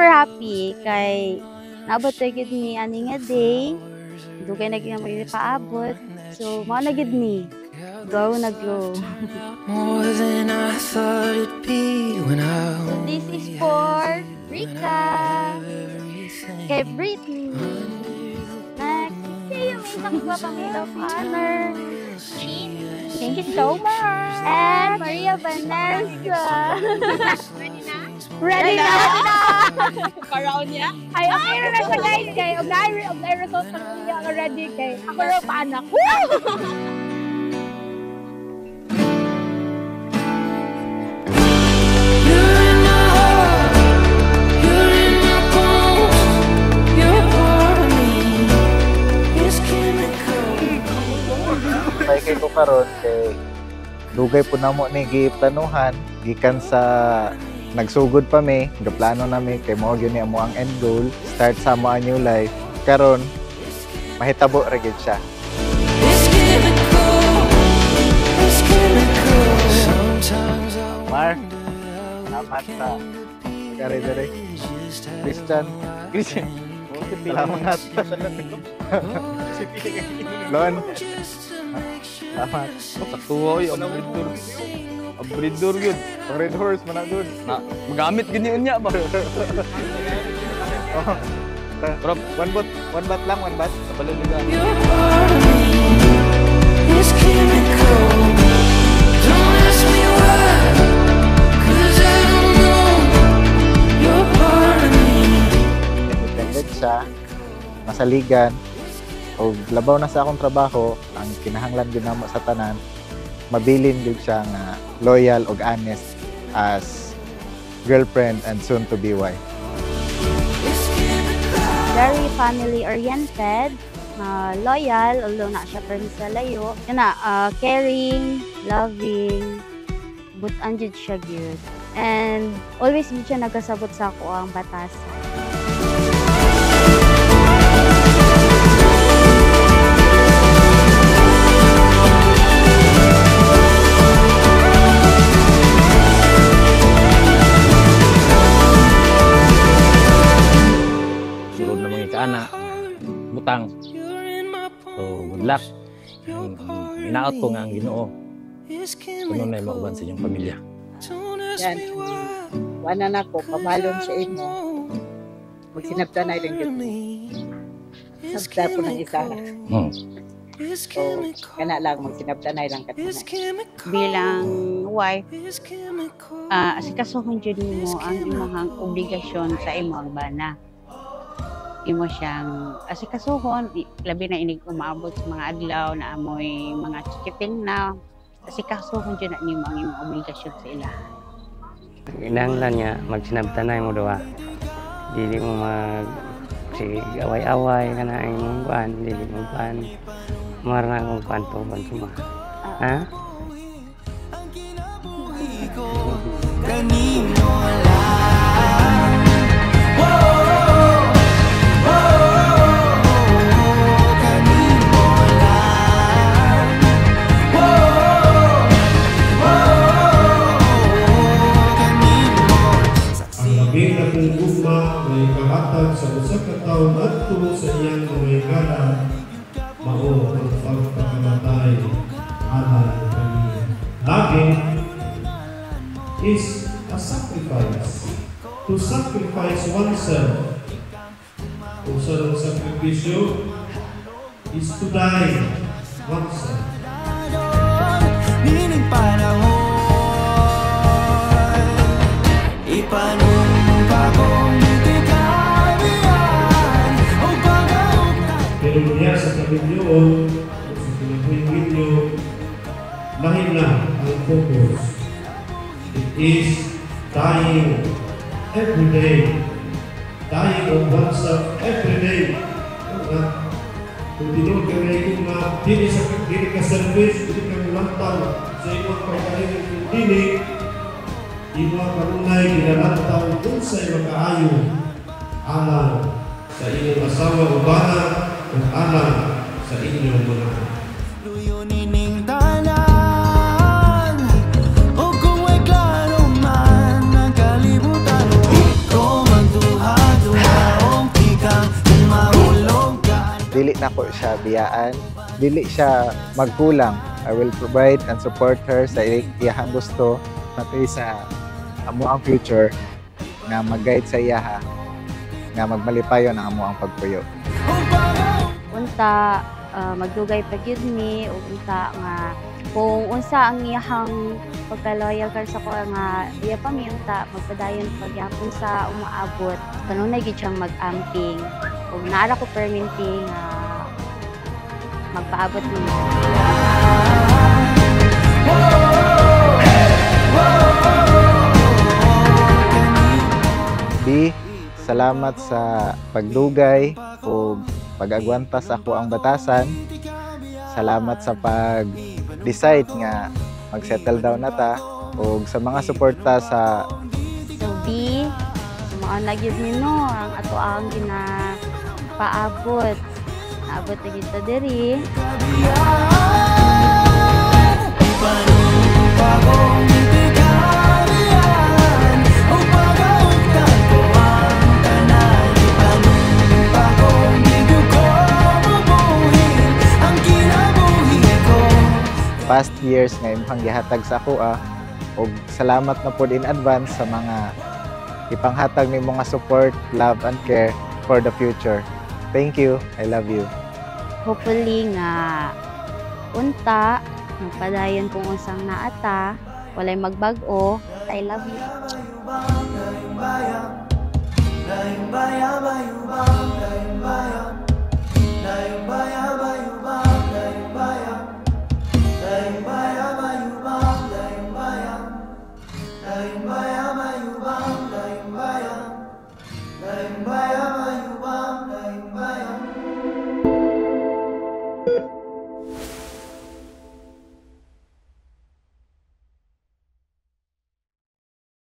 super happy kay naabot na gid ni ani nga day. Dugay na gid mo paabot. So mao na gid ni. Go na go. More than I thought it'd be when I This is for Rika. Kay Britney. Next, see you isang pamilya of honor. Thank you so much. And Maria Vanessa. Ready na? Ready na! Karaw niya? Ay, okay na na siya guys. Kay, og-na result sa kuya nga ready kay. Ako rin paanak. Kay ko karon kay dugay po namo ni giplanuhan gikan sa nagsugod pa mi gaplano nami kay mao gyud ni amo ang end goal start sa mo a new life karon mahitabo ra gyud siya. Mar salamat sa kare-dere Christian salamat Lon salamat saktuwa oy ang breeder yun ang red horse man good na magamit gini unya ba Rob, one bat lang, one bat. sa paliliga Independent siya, masaligan, o labaw na sa akong trabaho, ang kinahanglan din namo sa tanan, mabilin din siya nga loyal og honest as girlfriend and soon to be wife. Very family-oriented, loyal, although na siya pero sa layo. Caring, loving, but andyan siya good. And always din siya nagkasabot sa ako ang batasan. anak butang so good luck inaot ko nga ang Ginoo kuno na mauban sa inyong pamilya Yan. Wala na ko, pabalon sa imo. Magsinabta na rin yun. Sabta po ng isa. So, kana lang magsinabta na lang katina. Bilang wife, asikasuhon dyan mo ang imong obligasyon sa imong bana. Imo siyang asikasuhon, labi na inig umaabot sa mga adlaw na amoy mga chikiting na asikasuhon dyan na nimo ang imong obligasyon sa ilahan. Kinahanglan niya magsinabtanay mo daw. Dili mo mag away-away kana imong kuan, dili mo kuan. Marna kung kuan to suma. Ha? kanino lang. Ang akong gugma may kahatag sa usa ka tawo ngadto sa iyang kamay-kanan mao ang pagpakamatay alang kaniya. Lagi is a sacrifice. To sacrifice oneself. Kung sa sakripisyo is to die oneself. Nining panahon pero niya sa kabidyoon o sa pinagawing video lahin na ang focus. It is dying every day. Dying of oneself every day. Kung tinong ka na ikong dili ka service, dili ka mulantaw sa imong pagkain ng dili, imo karunay ginalantaw kung sa iyong kaayo alang sa inyong asawa o bana o alang sa inyong mga nining tanan o kung ay klaro man ang kalibutan ikaw magduha dili na ko siya biyaan, dili siya magkulang. I will provide and support her sa iyahang gusto pati sa amo ang future nga mag-guide sa iyaha nga magmalipayon ang amo ang pagpuyo. Unta magdugay pa gyud mi ug unta nga kung unsa ang iyahang pagka-loyal kar sa ko nga iya pa mi unta magpadayon pagyapon sa umaabot kanunay gyud siyang mag-amping ug naara ko perminti nga magpaabot mi. B, salamat sa pagdugay o pag-agwanta sa ako ang batasan. Salamat sa pag-decide nga mag-settle down na ta o sa mga suporta sa So B, sumaan na gyud mi no ang ato ang ginapaabot. Naabot na gyud ta diri. past years nga imong gihatag sa ako og salamat na pod in advance sa mga ipanghatag nimo nga support, love and care for the future. Thank you. I love you. Hopefully nga unta magpadayon kung unsang naata, walay magbag-o. I love you. Bye.